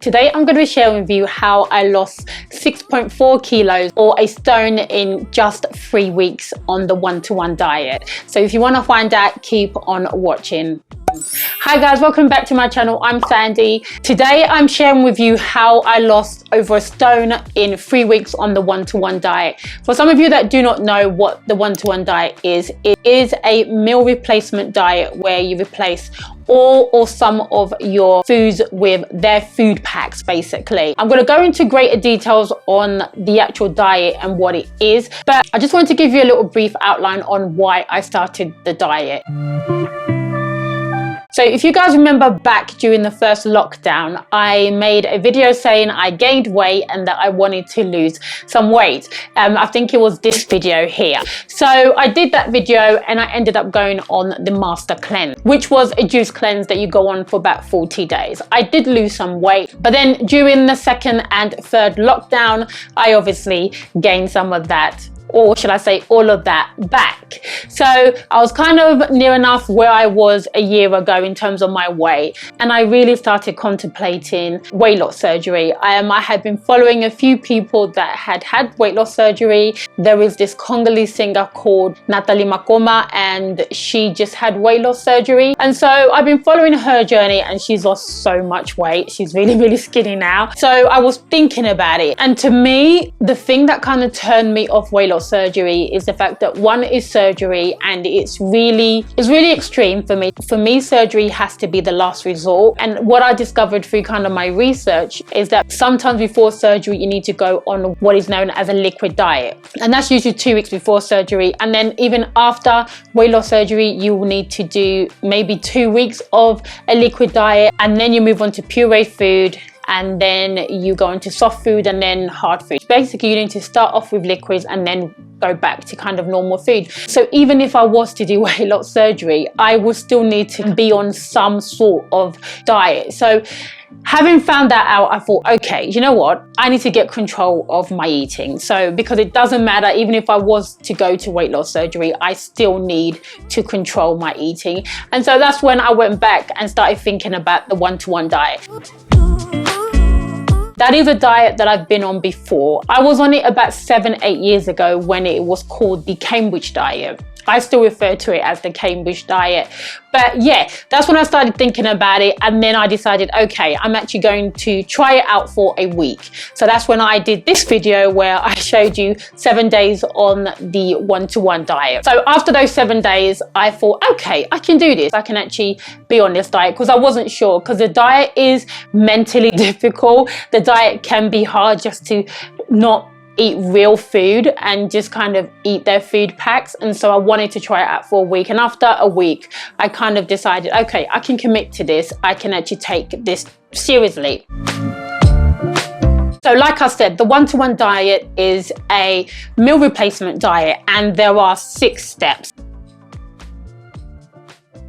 Today I'm going to be sharing with you how I lost 6.4 kilos or a stone in just 3 weeks on the one-to-one diet. So if you want to find out, keep on watching. Hi guys, welcome back to my channel. I'm Sandy. Today I'm sharing with you how I lost over a stone in 3 weeks on the one-to-one diet. For some of you that do not know what the one-to-one diet is, it is a meal replacement diet where you replace all or some of your foods with their food packs basically. I'm going to go into greater details on the actual diet and what it is, but I just wanted to give you a little brief outline on why I started the diet. So if you guys remember back during the first lockdown, I made a video saying I gained weight and that I wanted to lose some weight. I think it was this video here. So I did that video and I ended up going on the master cleanse, which was a juice cleanse that you go on for about 40 days. I did lose some weight, but then during the second and third lockdown, I obviously gained some of that, or should I say all of that back. So I was kind of near enough where I was a year ago in terms of my weight, and I really started contemplating weight loss surgery. I had been following a few people that had weight loss surgery. There is this Congolese singer called Natalie Makoma, and she just had weight loss surgery, and so I've been following her journey and she's lost so much weight. She's really skinny now. So I was thinking about it, and to me the thing that kind of turned me off weight loss surgery is the fact that one is surgery, and it's really extreme for me. For me, surgery has to be the last resort, and what I discovered through kind of my research is that sometimes before surgery you need to go on what is known as a liquid diet, and that's usually 2 weeks before surgery, and then even after weight loss surgery you will need to do maybe 2 weeks of a liquid diet, and then you move on to puree food, and then you go into soft food and then hard food. Basically you need to start off with liquids and then go back to kind of normal food. So even if I was to do weight loss surgery, I would still need to be on some sort of diet. So having found that out, I thought, okay, you know what? I need to get control of my eating. So because it doesn't matter, even if I was to go to weight loss surgery, I still need to control my eating. And so that's when I went back and started thinking about the one-to-one diet. That is a diet that I've been on before. I was on it about 7-8 years ago when it was called the Cambridge diet. I still refer to it as the Cambridge diet. But yeah, that's when I started thinking about it, and then I decided, okay, I'm actually going to try it out for a week. So that's when I did this video where I showed you 7 days on the one-to-one diet. So after those 7 days, I thought, okay, I can do this. I can actually be on this diet, because I wasn't sure, because the diet is mentally difficult. The diet can be hard just to not eat real food and just kind of eat their food packs, and so I wanted to try it out for a week. And after a week I kind of decided, okay, I can commit to this. I can actually take this seriously. So like I said, the one-to-one diet is a meal replacement diet, and there are 6 steps.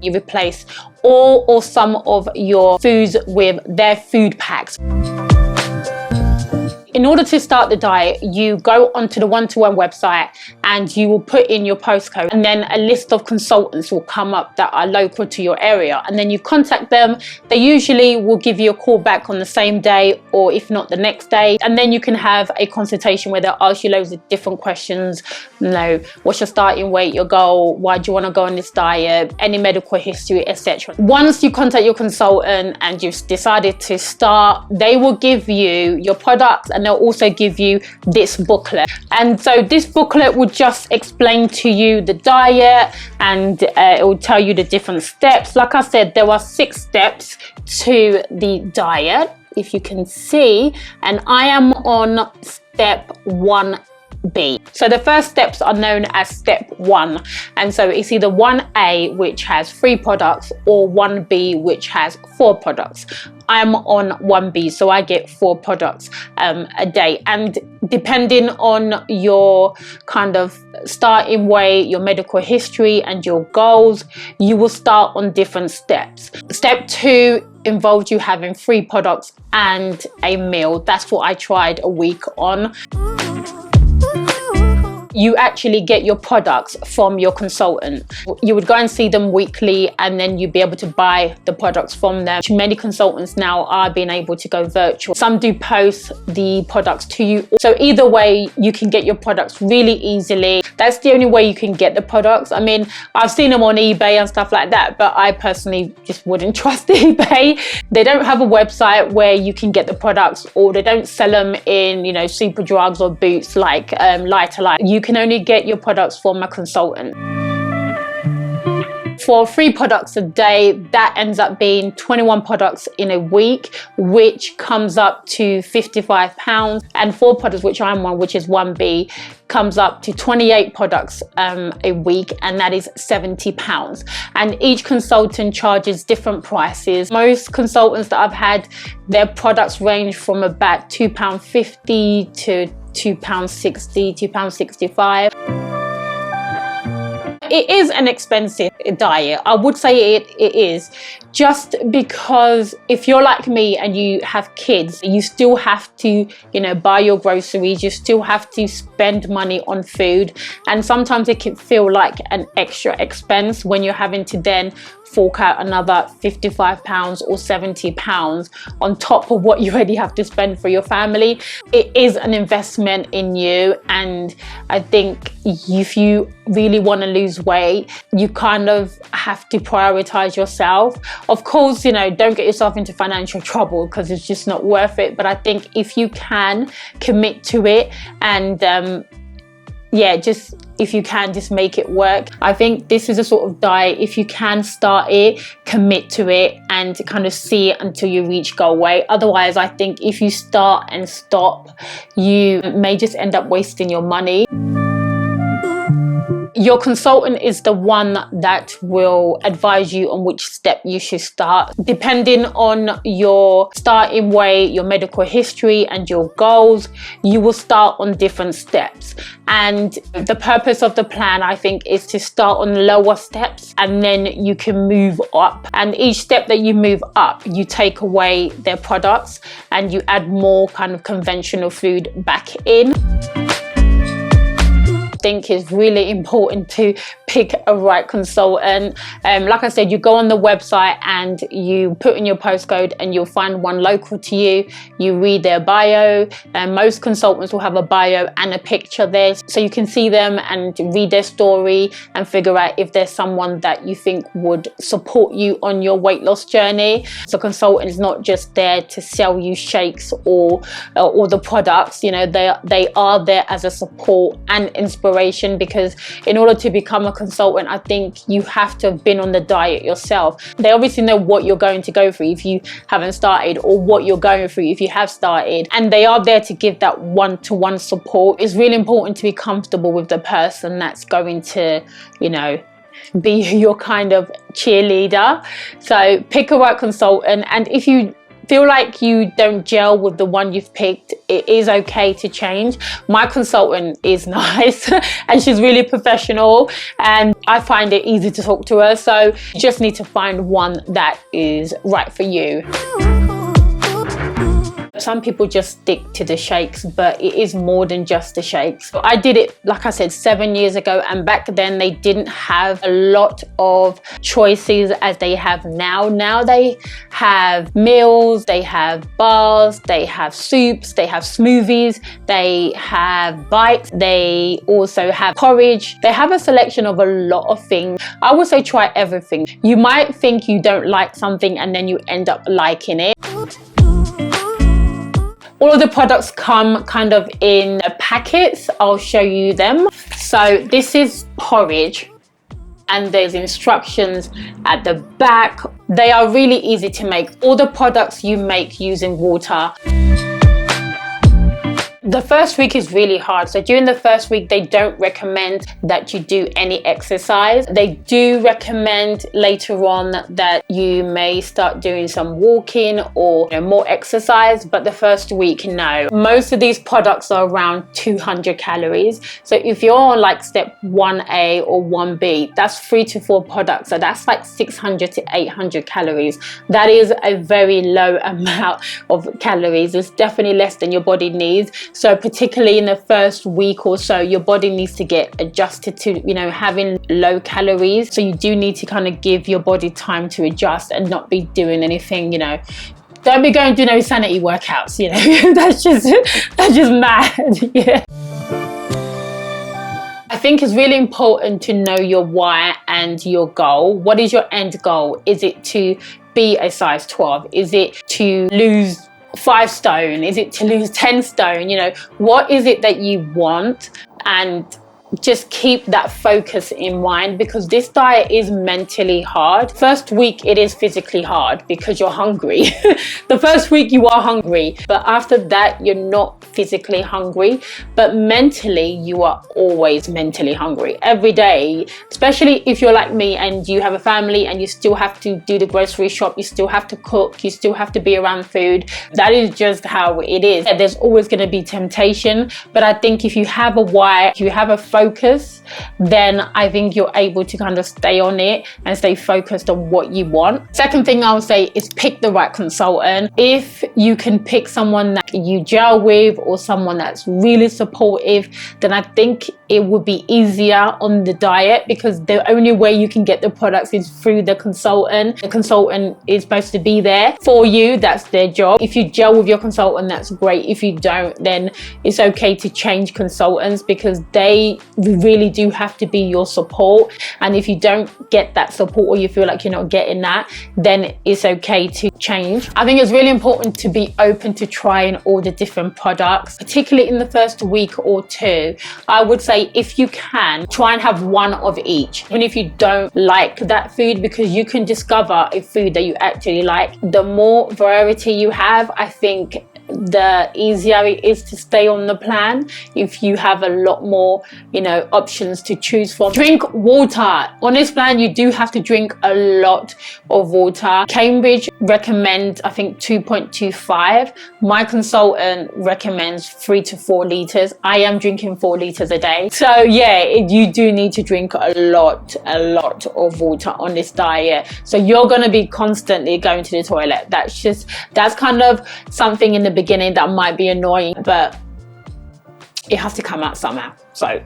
You replace all or some of your foods with their food packs. In order to start the diet, you go onto the one-to-one website and you will put in your postcode, and then a list of consultants will come up that are local to your area, and then you contact them. They usually will give you a call back on the same day, or if not the next day, and then you can have a consultation where they'll ask you loads of different questions. You know, what's your starting weight, your goal, why do you want to go on this diet, any medical history, etc. Once you contact your consultant and you've decided to start, they will give you your products, and they'll also give you this booklet. And so this booklet will just explain to you the diet, and it will tell you the different steps. Like I said, there are 6 steps to the diet, if you can see, and I am on step 1B. So the first steps are known as step 1, and so it's either 1A, which has 3 products, or 1B, which has 4 products. I'm on 1B, so I get 4 products a day, and depending on your kind of starting weight, your medical history and your goals, you will start on different steps. Step 2 involves you having 3 products and a meal. That's what I tried a week on. you actually get your products from your consultant. You would go and see them weekly, and then you'd be able to buy the products from them. Many consultants now are being able to go virtual. Some do post the products to you. So either way, you can get your products really easily. That's the only way you can get the products. I mean, I've seen them on eBay and stuff like that, but I personally just wouldn't trust eBay. They don't have a website where you can get the products, or they don't sell them in, you know, super drugs or Boots like Light. You can only get your products from a consultant. For 3 products a day, that ends up being 21 products in a week, which comes up to £55. And 4 products, which I'm on, which is 1B, comes up to 28 products a week, and that is £70. And each consultant charges different prices. Most consultants that I've had, their products range from about £2.50 to £2.60, £2.65. It is an expensive diet. I would say it is, just because if you're like me and you have kids, you still have to, you know, buy your groceries, you still have to spend money on food, and sometimes it can feel like an extra expense when you're having to then fork out another £55 or £70 on top of what you already have to spend for your family. It is an investment in you, and I think if you really want to lose weight, you kind of have to prioritize yourself. Of course, you know, don't get yourself into financial trouble, because it's just not worth it. But I think if you can commit to it, and yeah, just if you can, just make it work. I think this is a sort of diet, if you can start it, commit to it, and kind of see it until you reach goal weight. Otherwise, I think if you start and stop, you may just end up wasting your money. Your consultant is the one that will advise you on which step you should start. Depending on your starting weight, your medical history, and your goals, you will start on different steps. And the purpose of the plan, I think, is to start on lower steps, and then you can move up. And each step that you move up, you take away their products and you add more kind of conventional food back in. I think it's really important to pick a right consultant. Like I said, you go on the website and you put in your postcode, and you'll find one local to you. You read their bio, and most consultants will have a bio and a picture there, so you can see them and read their story and figure out if there's someone that you think would support you on your weight loss journey. So, consultant is not just there to sell you shakes or the products. You know, they are there as a support and inspiration, because in order to become a consultant, I think you have to have been on the diet yourself. They obviously know what you're going to go through if you haven't started, or what you're going through if you have started, and they are there to give that one-to-one support. It's really important to be comfortable with the person that's going to, you know, be your kind of cheerleader. So pick a right consultant, and if you feel like you don't gel with the one you've picked, it is okay to change. My consultant is nice and she's really professional, and I find it easy to talk to her. So you just need to find one that is right for you. Some people just stick to the shakes, but it is more than just the shakes. I did it, like I said, 7 years ago, and back then they didn't have a lot of choices as they have now. Now they have meals, they have bars, they have soups, they have smoothies, they have bites, they also have porridge. They have a selection of a lot of things. I would say try everything. You might think you don't like something, and then you end up liking it. All of the products come kind of in packets. I'll show you them. So this is porridge, and there's instructions at the back. They are really easy to make. All the products you make using water. The first week is really hard. So during the first week, they don't recommend that you do any exercise. They do recommend later on that you may start doing some walking or more exercise, but the first week, no. Most of these products are around 200 calories. So if you're on like step 1A or 1B, that's 3 to 4 products. So that's like 600 to 800 calories. That is a very low amount of calories. It's definitely less than your body needs. So particularly in the first week or so, your body needs to get adjusted to, you know, having low calories. So you do need to kind of give your body time to adjust and not be doing anything, you know. Don't be going to no sanity workouts, you know. that's just mad. Yeah. I think it's really important to know your why and your goal. What is your end goal? Is it to be a size 12? Is it to lose 5 stone? Is it to lose 10 stone? You know, what is it that you want? And just keep that focus in mind, because this diet is mentally hard. First week it is physically hard because you're hungry. The first week you are hungry, but after that you're not physically hungry, but mentally you are always mentally hungry every day. Especially if you're like me and you have a family and you still have to do the grocery shop, you still have to cook, you still have to be around food. That is just how it is. There's always going to be temptation, but I think if you have a why, if you have a focus, then I think you're able to kind of stay on it and stay focused on what you want. Second thing I would say is pick the right consultant. If you can pick someone that you gel with or someone that's really supportive, then I think it would be easier on the diet, because the only way you can get the products is through the consultant. The consultant is supposed to be there for you. That's their job. If you gel with your consultant, that's great. If you don't, then it's okay to change consultants, because they really do have to be your support. And if you don't get that support, or you feel like you're not getting that, then it's okay to change. I think it's really important to be open to trying all the different products, particularly in the first week or two. I would say if you can, try and have one of each, even if you don't like that food, because you can discover a food that you actually like. The more variety you have, I think the easier it is to stay on the plan. If you have a lot more, you know, options to choose from. Drink water. On this plan you do have to drink a lot of water. Cambridge recommends, I think, 2.25. My consultant recommends 3 to 4 liters. I am drinking 4 liters a day. So yeah, you do need to drink a lot of water on this diet. So you're going to be constantly going to the toilet. That's kind of something in the beginning that might be annoying, but it has to come out somehow. So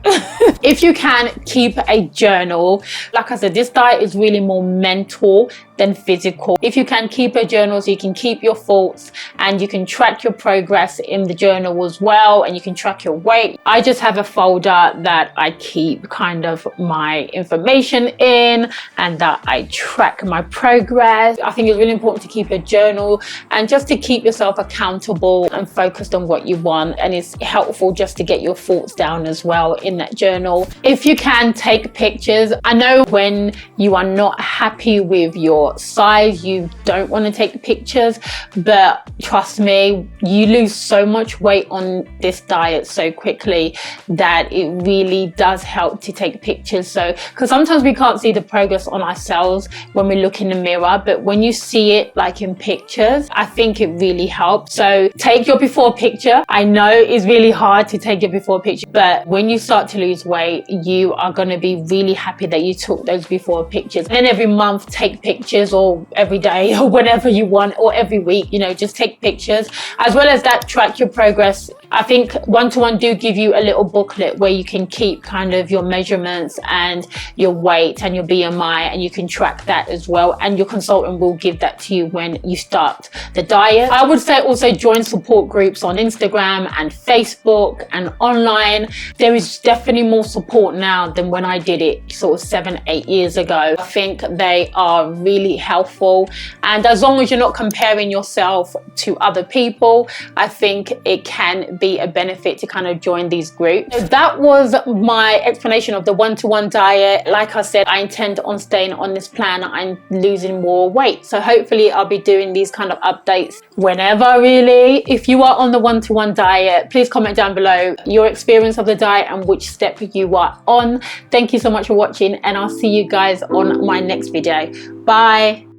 if you can, keep a journal. Like I said, this diet is really more mental than physical. If you can, keep a journal so you can keep your thoughts and you can track your progress in the journal as well, and you can track your weight. I just have a folder that I keep kind of my information in and that I track my progress. I think it's really important to keep a journal and just to keep yourself accountable and focused on what you want, and it's helpful just to get your thoughts down as well in that journal. If you can, take pictures. I know when you are not happy with your size, you don't want to take pictures, but trust me, you lose so much weight on this diet so quickly that it really does help to take pictures. So, because sometimes we can't see the progress on ourselves when we look in the mirror, but when you see it like in pictures, I think it really helps. So take your before picture. I know it's really hard to take your before picture, but when you start to lose weight, you are going to be really happy that you took those before pictures. And then every month take pictures, or every day, or whenever you want, or every week, you know, just take pictures. As well as that, track your progress. I think One-to-One do give you a little booklet where you can keep kind of your measurements and your weight and your BMI, and you can track that as well, and your consultant will give that to you when you start the diet. I would say also join support groups on Instagram and Facebook and online. There is definitely more support now than when I did it sort of 7-8 years ago. I think they are really helpful, and as long as you're not comparing yourself to other people, I think it can be a benefit to kind of join these groups. So that was my explanation of the One-to-One diet. Like I said, I intend on staying on this plan and losing more weight. So hopefully I'll be doing these kind of updates whenever, really. If you are on the One-to-One diet, please comment down below your experience of the diet and which step you are on. Thank you so much for watching, and I'll see you guys on my next video. Bye.